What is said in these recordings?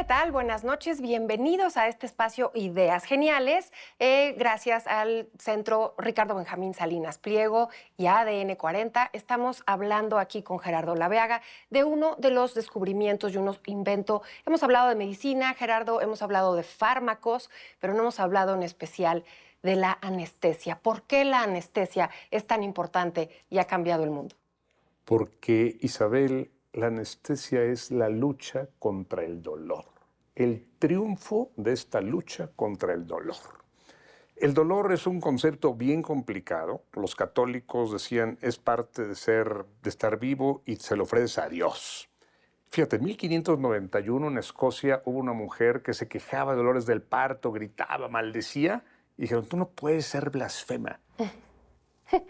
tal? Buenas noches, bienvenidos a este espacio Ideas Geniales, gracias al Centro Ricardo Benjamín Salinas Pliego y ADN 40. Estamos hablando aquí con Gerardo Laveaga de uno de los descubrimientos y unos inventos. Hemos hablado de medicina, Gerardo, hemos hablado de fármacos, pero no hemos hablado en especial de la anestesia. ¿Por qué la anestesia es tan importante y ha cambiado el mundo? Porque, Isabel, la anestesia es la lucha contra el dolor, el triunfo de esta lucha contra el dolor. El dolor es un concepto bien complicado. Los católicos decían es parte de estar vivo y se lo ofreces a Dios. Fíjate, en 1591 en Escocia hubo una mujer que se quejaba de dolores del parto, gritaba, maldecía, y dijeron, tú no puedes ser blasfema.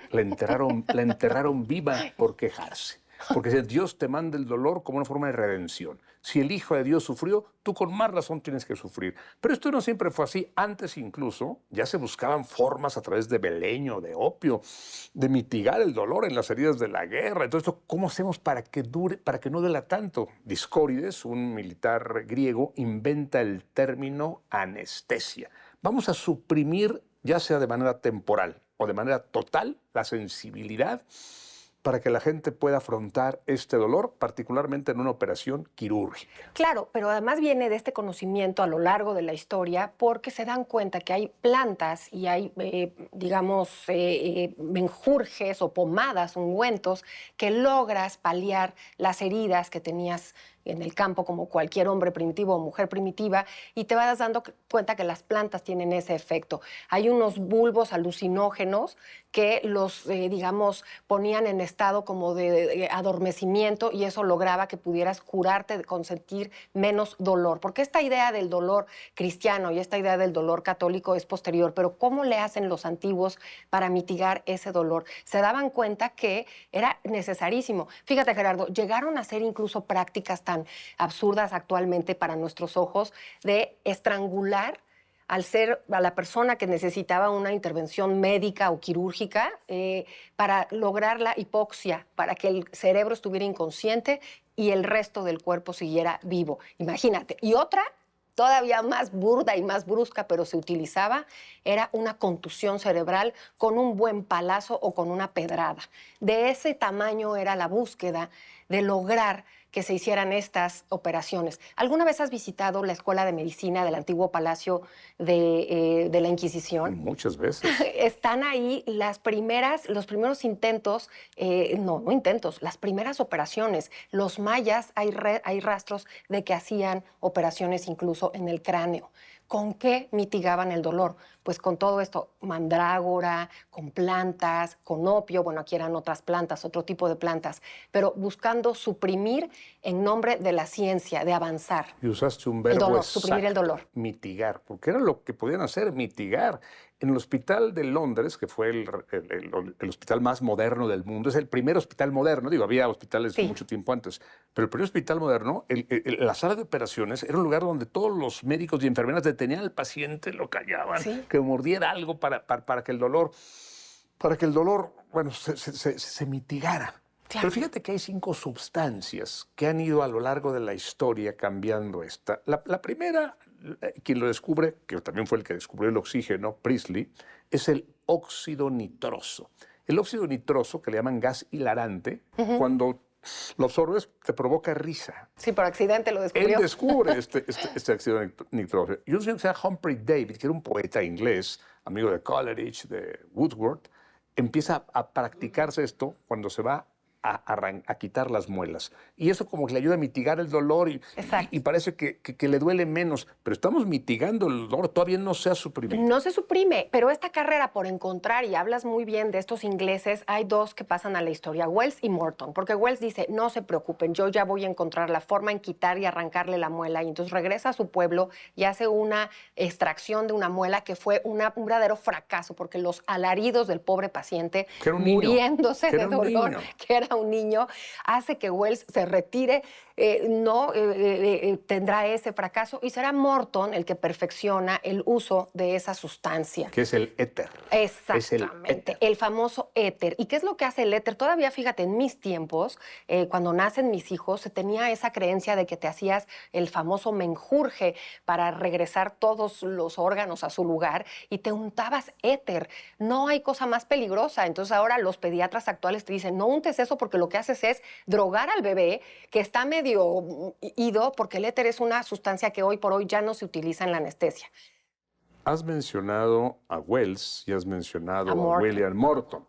La enterraron viva por quejarse. Porque si Dios te manda el dolor como una forma de redención. Si el Hijo de Dios sufrió, tú con más razón tienes que sufrir. Pero esto no siempre fue así. Antes incluso ya se buscaban formas a través de beleño, de opio, de mitigar el dolor en las heridas de la guerra. Entonces, ¿cómo hacemos para que dure, para que no duela tanto? Discórides, un militar griego, inventa el término anestesia. Vamos a suprimir, ya sea de manera temporal o de manera total, la sensibilidad para que la gente pueda afrontar este dolor, particularmente en una operación quirúrgica. Claro, pero además viene de este conocimiento a lo largo de la historia porque se dan cuenta que hay plantas y hay, menjurjes o pomadas, ungüentos, que logras paliar las heridas que tenías en el campo como cualquier hombre primitivo o mujer primitiva y te vas dando cuenta que las plantas tienen ese efecto. Hay unos bulbos alucinógenos que los, ponían en estado como de adormecimiento y eso lograba que pudieras curarte con sentir menos dolor. Porque esta idea del dolor cristiano y esta idea del dolor católico es posterior, pero ¿cómo le hacen los antiguos para mitigar ese dolor? Se daban cuenta que era necesarísimo. Fíjate, Gerardo, llegaron a hacer incluso prácticas tan absurdas actualmente para nuestros ojos de estrangular a la persona que necesitaba una intervención médica o quirúrgica para lograr la hipoxia, para que el cerebro estuviera inconsciente y el resto del cuerpo siguiera vivo. Imagínate. Y otra, todavía más burda y más brusca, pero se utilizaba, era una contusión cerebral con un buen palazo o con una pedrada. De ese tamaño era la búsqueda de lograr que se hicieran estas operaciones. ¿Alguna vez has visitado la Escuela de Medicina del antiguo Palacio de la Inquisición? Muchas veces. Están ahí los primeros intentos, las primeras operaciones. Los mayas, hay rastros de que hacían operaciones incluso en el cráneo. ¿Con qué mitigaban el dolor? Pues con todo esto, mandrágora, con plantas, con opio, bueno, aquí eran otras plantas, otro tipo de plantas, pero buscando suprimir en nombre de la ciencia, de avanzar. Y usaste un verbo dolor, exacto, suprimir el dolor. Mitigar, porque era lo que podían hacer, mitigar. En el Hospital de Londres, que fue el hospital más moderno del mundo, es el primer hospital moderno, había hospitales mucho tiempo antes, pero el primer hospital moderno, la sala de operaciones era un lugar donde todos los médicos y enfermeras detenían al paciente, lo callaban, que mordiera algo para que el dolor, se mitigara. Claro. Pero fíjate que hay 5 sustancias que han ido a lo largo de la historia cambiando esta. La primera, quien lo descubre, que también fue el que descubrió el oxígeno, Priestley, es el óxido nitroso. El óxido nitroso, que le llaman gas hilarante, cuando lo absorbes te provoca risa. Sí, por accidente lo descubrió. Él descubre este óxido nitroso. Y un señor que se llama Humphrey David, que era un poeta inglés, amigo de Coleridge, de Wordsworth, empieza a practicarse esto cuando se va a quitar las muelas. Y eso como que le ayuda a mitigar el dolor y parece que le duele menos. Pero estamos mitigando el dolor, todavía no se ha suprimido. No se suprime, pero esta carrera por encontrar, y hablas muy bien de estos ingleses, hay 2 que pasan a la historia, Wells y Morton, porque Wells dice, no se preocupen, yo ya voy a encontrar la forma en quitar y arrancarle la muela, y entonces regresa a su pueblo y hace una extracción de una muela que fue un verdadero fracaso, porque los alaridos del pobre paciente muriéndose de dolor, que era un niño, hace que Wells se retire no tendrá ese fracaso y será Morton el que perfecciona el uso de esa sustancia. Que es el éter. Exactamente, el famoso éter. ¿Y qué es lo que hace el éter? Todavía, fíjate, en mis tiempos, cuando nacen mis hijos, se tenía esa creencia de que te hacías el famoso menjurje para regresar todos los órganos a su lugar y te untabas éter. No hay cosa más peligrosa. Entonces ahora los pediatras actuales te dicen, no untes eso porque lo que haces es drogar al bebé que está medio ido, porque el éter es una sustancia que hoy por hoy ya no se utiliza en la anestesia. Has mencionado a Wells y has mencionado A a Morton. William Morton.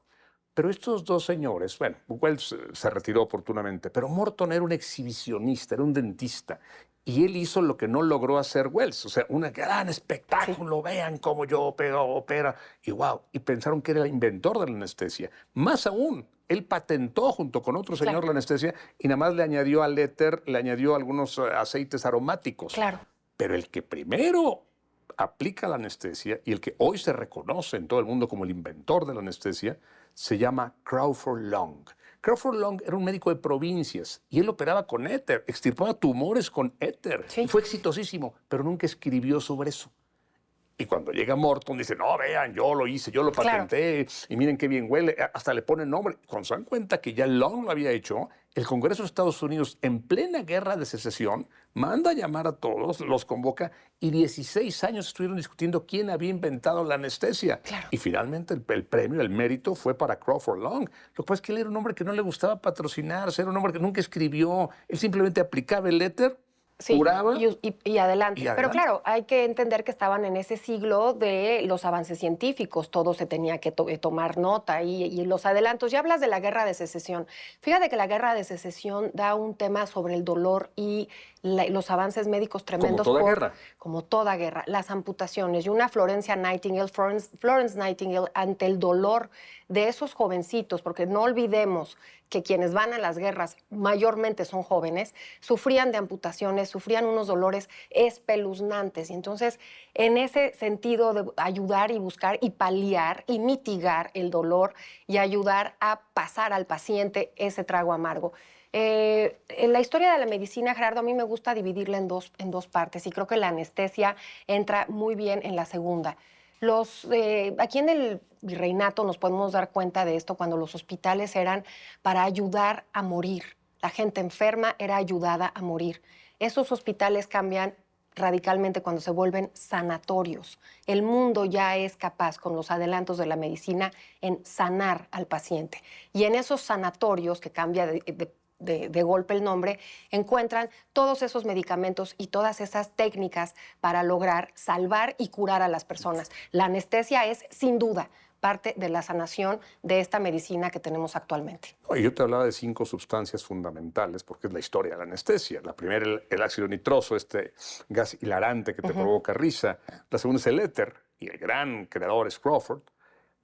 Pero estos dos señores, bueno, Wells se retiró oportunamente, pero Morton era un exhibicionista, era un dentista. Y él hizo lo que no logró hacer Wells, o sea, un gran espectáculo, vean cómo yo opera, y wow, y pensaron que era el inventor de la anestesia. Más aún, él patentó junto con otro señor la anestesia y nada más le añadió al éter, le añadió algunos aceites aromáticos. Claro. Pero el que primero aplica la anestesia y el que hoy se reconoce en todo el mundo como el inventor de la anestesia se llama Crawford Long. Crawford Long era un médico de provincias y él operaba con éter, extirpaba tumores con éter. Sí. Y fue exitosísimo, pero nunca escribió sobre eso. Y cuando llega Morton, dice, no, vean, yo lo hice, yo lo patenté, y miren qué bien huele, hasta le ponen nombre. Cuando se dan cuenta que ya Long lo había hecho, el Congreso de Estados Unidos, en plena guerra de secesión, manda a llamar a todos, los convoca, y 16 años estuvieron discutiendo quién había inventado la anestesia. Claro. Y finalmente el premio, el mérito, fue para Crawford Long. Lo que pasa es que él era un hombre que no le gustaba patrocinarse, era un hombre que nunca escribió, él simplemente aplicaba el éter, Sí, curaba y adelante. y adelante. Pero claro, hay que entender que estaban en ese siglo de los avances científicos, todo se tenía que tomar nota y los adelantos. Ya hablas de la Guerra de Secesión. Fíjate que la Guerra de Secesión da un tema sobre el dolor y los avances médicos tremendos. Como toda guerra. Como toda guerra. Las amputaciones y una Florence Nightingale ante el dolor de esos jovencitos, porque no olvidemos que quienes van a las guerras mayormente son jóvenes, sufrían de amputaciones, sufrían unos dolores espeluznantes. Y entonces, en ese sentido de ayudar y buscar y paliar y mitigar el dolor y ayudar a pasar al paciente ese trago amargo. En la historia de la medicina, Gerardo, a mí me gusta dividirla en dos partes y creo que la anestesia entra muy bien en la segunda. Aquí en el virreinato nos podemos dar cuenta de esto cuando los hospitales eran para ayudar a morir. La gente enferma era ayudada a morir. Esos hospitales cambian radicalmente cuando se vuelven sanatorios. El mundo ya es capaz, con los adelantos de la medicina, en sanar al paciente. Y en esos sanatorios, que cambia de golpe el nombre, encuentran todos esos medicamentos y todas esas técnicas para lograr salvar y curar a las personas. La anestesia es, sin duda, parte de la sanación de esta medicina que tenemos actualmente. Yo te hablaba de 5 sustancias fundamentales, porque es la historia de la anestesia. La primera, el ácido nitroso, este gas hilarante que te provoca risa. La segunda es el éter, y el gran creador es Crawford.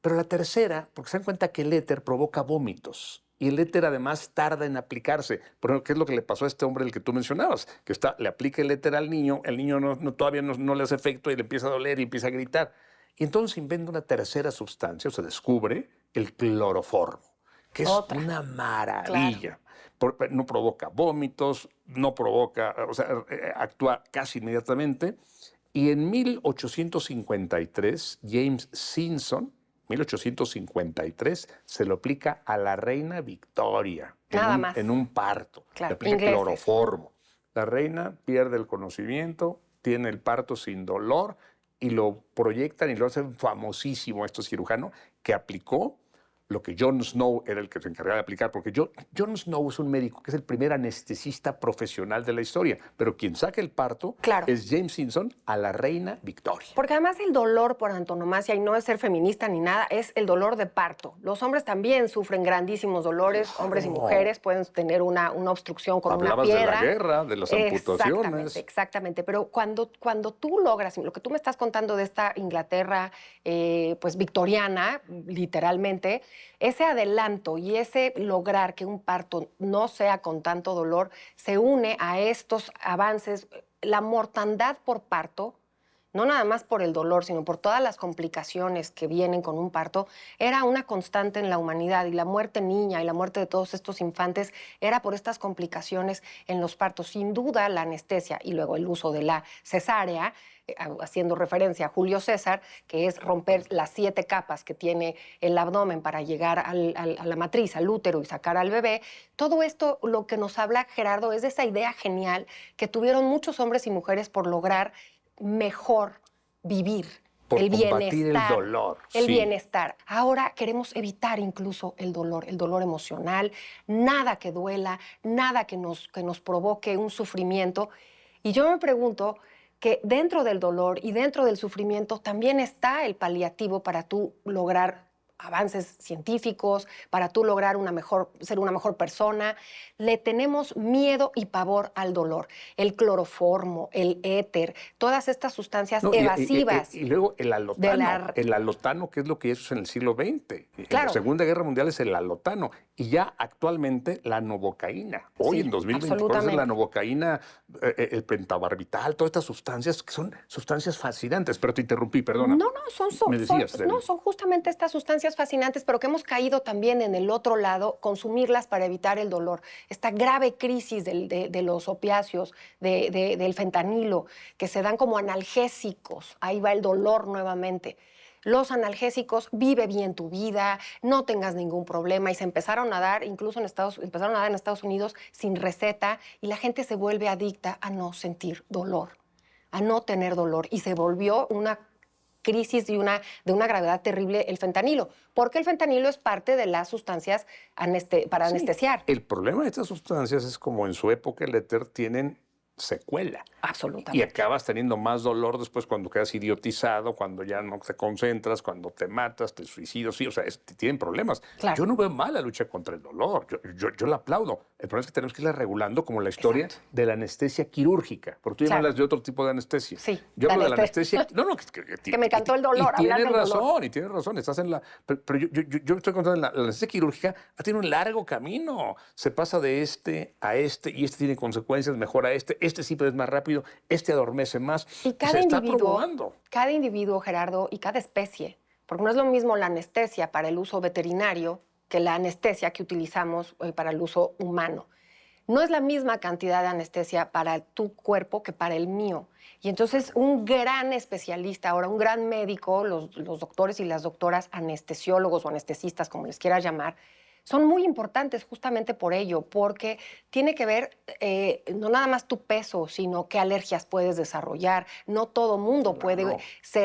Pero la tercera, porque se dan cuenta que el éter provoca vómitos. Y el éter además tarda en aplicarse. Pero ¿qué es lo que le pasó a este hombre del que tú mencionabas? Que le aplica el éter al niño, el niño todavía no le hace efecto y le empieza a doler y empieza a gritar. Y entonces inventa una tercera sustancia, o se descubre el cloroformo, que es una maravilla. Claro. No provoca vómitos, no provoca, o sea, actúa casi inmediatamente. Y en 1853, James Simpson, 1853, se lo aplica a la reina Victoria. Nada más. En un parto. Claro, le aplica ingleses. cloroformo. La reina pierde el conocimiento, tiene el parto sin dolor y lo proyectan y lo hacen famosísimo a este cirujano que aplicó lo que John Snow era el que se encargaba de aplicar, porque John Snow es un médico que es el primer anestesista profesional de la historia, pero quien saca el parto es James Simpson a la reina Victoria. Porque además el dolor por antonomasia, y no es ser feminista ni nada, es el dolor de parto. Los hombres también sufren grandísimos dolores, hombres y mujeres pueden tener una obstrucción con una piedra. Hablabas de la guerra, de las amputaciones. Exactamente, pero cuando tú logras, lo que tú me estás contando de esta Inglaterra pues victoriana, literalmente, ese adelanto y ese lograr que un parto no sea con tanto dolor se une a estos avances. La mortandad por parto no nada más por el dolor, sino por todas las complicaciones que vienen con un parto, era una constante en la humanidad. Y la muerte niña y la muerte de todos estos infantes era por estas complicaciones en los partos. Sin duda, la anestesia y luego el uso de la cesárea, haciendo referencia a Julio César, que es romper las 7 capas que tiene el abdomen para llegar a la matriz, al útero y sacar al bebé. Todo esto, lo que nos habla Gerardo, es de esa idea genial que tuvieron muchos hombres y mujeres por lograr mejor vivir. Por El combatir bienestar, el dolor. el sí. bienestar. Ahora queremos evitar incluso el dolor emocional, nada que duela, nada que nos provoque un sufrimiento. Y yo me pregunto que dentro del dolor y dentro del sufrimiento también está el paliativo para tú lograr avances científicos, para tú lograr ser una mejor persona. Le tenemos miedo y pavor al dolor. El cloroformo, el éter, todas estas sustancias evasivas. Y luego el alotano. El alotano, que es lo que es en el siglo XX. En la Segunda Guerra Mundial es el alotano. Y ya actualmente la novocaína. Hoy, en 2024, es la novocaína, el pentabarbital, todas estas sustancias que son sustancias fascinantes. Pero te interrumpí, perdona. No, son justamente estas sustancias fascinantes, pero que hemos caído también en el otro lado, consumirlas para evitar el dolor. Esta grave crisis de los opiáceos, del fentanilo, que se dan como analgésicos. Ahí va el dolor nuevamente. Los analgésicos, vive bien tu vida, no tengas ningún problema. Y se empezaron a dar, incluso en Estados Unidos, sin receta, y la gente se vuelve adicta a no sentir dolor, a no tener dolor. Y se volvió una crisis de una gravedad terrible el fentanilo, porque el fentanilo es parte de las sustancias para anestesiar. El problema de estas sustancias es como en su época el éter tienen secuela. Absolutamente. Y acabas teniendo más dolor después cuando quedas idiotizado, cuando ya no te concentras, cuando te matas, te suicidas, sí, o sea, tienen problemas. Claro. Yo no veo mal la lucha contra el dolor, yo la aplaudo. El problema es que tenemos que irla regulando como la historia de la anestesia quirúrgica, porque tú ya hablas de otro tipo de anestesia. Sí, yo hablo de la anestesia... que me encantó el dolor. Y tienes razón, estás en la... Pero yo estoy contando, la anestesia quirúrgica tiene un largo camino. Se pasa de este a este, y este tiene consecuencias, mejora este sí, pero es más rápido, este adormece más. Y cada individuo, Gerardo, y cada especie, porque no es lo mismo la anestesia para el uso veterinario que la anestesia que utilizamos para el uso humano. No es la misma cantidad de anestesia para tu cuerpo que para el mío. Y entonces un gran especialista, ahora un gran médico, los doctores y las doctoras anestesiólogos o anestesistas, como les quieras llamar, son muy importantes justamente por ello, porque tiene que ver no nada más tu peso, sino qué alergias puedes desarrollar. No todo mundo puede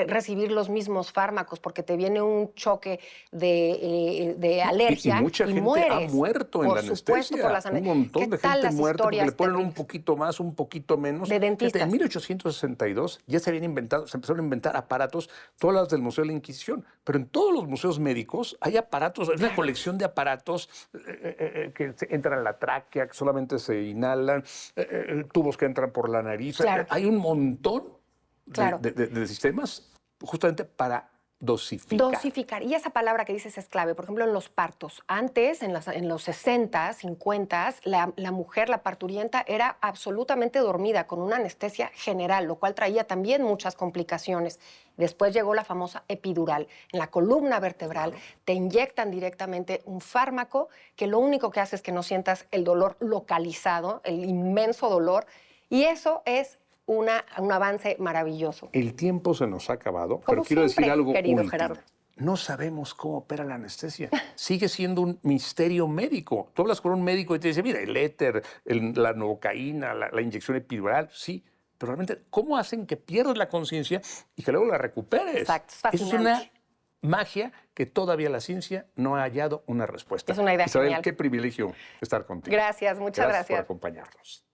recibir los mismos fármacos porque te viene un choque de alergia y mucha gente mueres. Ha muerto en la anestesia. Un montón de gente muerta porque le ponen un poquito más, un poquito menos. De dentistas. En 1862 ya se empezaron a inventar aparatos, todas las del Museo de la Inquisición, pero en todos los museos médicos hay aparatos, es una colección de aparatos que entran en la tráquea, que solamente se inhalan, tubos que entran por la nariz. Claro. Hay un montón de sistemas justamente para dosificar. Y esa palabra que dices es clave. Por ejemplo, en los partos. Antes, en los 60, 50, la mujer, la parturienta, era absolutamente dormida con una anestesia general, lo cual traía también muchas complicaciones. Después llegó la famosa epidural. En la columna vertebral te inyectan directamente un fármaco que lo único que hace es que no sientas el dolor localizado, el inmenso dolor. Y eso es un avance maravilloso. El tiempo se nos ha acabado, pero quiero decir algo último. Gerardo. No sabemos cómo opera la anestesia. Sigue siendo un misterio médico. Tú hablas con un médico y te dice, mira, el éter, la novocaína, la inyección epidural, sí. Pero realmente, ¿cómo hacen que pierdas la conciencia y que luego la recuperes? Exacto, es fascinante. Es una magia que todavía la ciencia no ha hallado una respuesta. Es una idea Isabel, genial. Qué privilegio estar contigo. Gracias, muchas gracias. Gracias por acompañarnos.